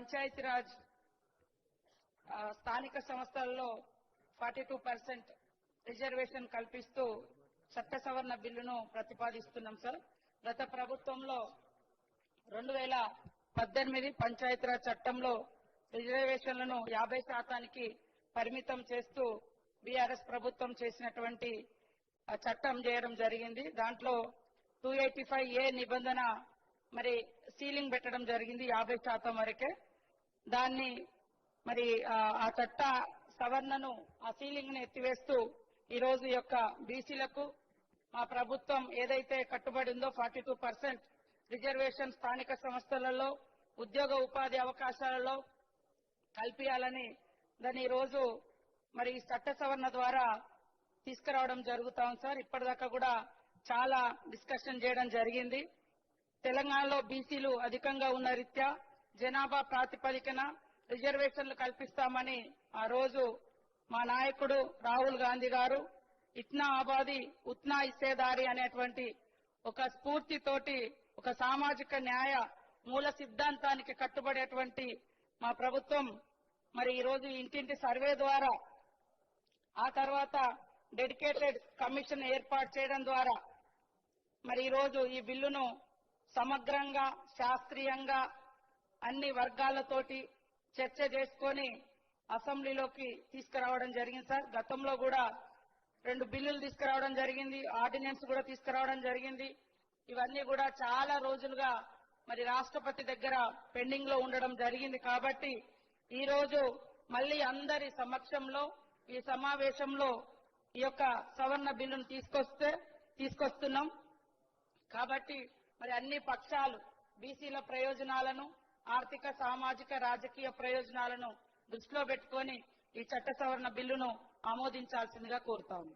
పంచాయతీరాజ్ స్థానిక సంస్థల్లో 42% రిజర్వేషన్ కల్పిస్తూ చట్ట సవరణ బిల్లును ప్రతిపాదిస్తున్నాం సార్. గత ప్రభుత్వంలో 2018 పంచాయతీరాజ్ చట్టంలో రిజర్వేషన్లను 50% పరిమితం చేస్తూ బీఆర్ఎస్ ప్రభుత్వం చేసినటువంటి చట్టం చేయడం జరిగింది. దాంట్లో 285A నిబంధన మరి సీలింగ్ పెట్టడం జరిగింది 50% వరకే. దాన్ని మరి ఆ చట్ట సవరణను ఆ సీలింగ్ ని ఎత్తివేస్తూ ఈ రోజు యొక్క బీసీలకు మా ప్రభుత్వం ఏదైతే కట్టుబడి ఉందో 42% రిజర్వేషన్ స్థానిక సంస్థలలో ఉద్యోగ ఉపాధి అవకాశాలలో కల్పించాలని దాన్ని ఈ రోజు మరి చట్ట సవరణ ద్వారా తీసుకురావడం జరుగుతా ఉంది సార్. ఇప్పటిదాకా కూడా చాలా డిస్కషన్ చేయడం జరిగింది. తెలంగాణలో బీసీలు అధికంగా ఉన్న రీత్యా జనాభా ప్రాతిపదికన రిజర్వేషన్లు కల్పిస్తామని ఆ రోజు మా నాయకుడు రాహుల్ గాంధీ గారు ఇట్నా ఆబాది ఉత్నా ఇసేదారి అనేటువంటి ఒక స్ఫూర్తితోటి ఒక సామాజిక న్యాయ మూల సిద్ధాంతానికి కట్టుబడేటువంటి మా ప్రభుత్వం మరి ఈ రోజు ఇంటింటి సర్వే ద్వారా ఆ తర్వాత డెడికేటెడ్ కమిషన్ ఏర్పాటు చేయడం ద్వారా మరి ఈ రోజు ఈ బిల్లును సమగ్రంగా శాస్త్రీయంగా అన్ని వర్గాలతోటి చర్చ చేసుకొని అసెంబ్లీలోకి తీసుకురావడం జరిగింది సార్. గతంలో కూడా 2 బిల్లులు తీసుకురావడం జరిగింది, ఆర్డినెన్స్ కూడా తీసుకురావడం జరిగింది. ఇవన్నీ కూడా చాలా రోజులుగా మరి రాష్ట్రపతి దగ్గర పెండింగ్ లో ఉండడం జరిగింది. కాబట్టి ఈ రోజు మళ్ళీ అందరి సమక్షంలో ఈ సమావేశంలో ఈ యొక్క సవరణ బిల్లును తీసుకొస్తున్నాం. కాబట్టి మరి అన్ని పక్షాలు బీసీల ప్రయోజనాలను ఆర్థిక సామాజిక రాజకీయ ప్రయోజనాలను దృష్టిలో పెట్టుకొని ఈ చట్ట సవరణ బిల్లును ఆమోదించాల్సిందిగా కోరుతాము.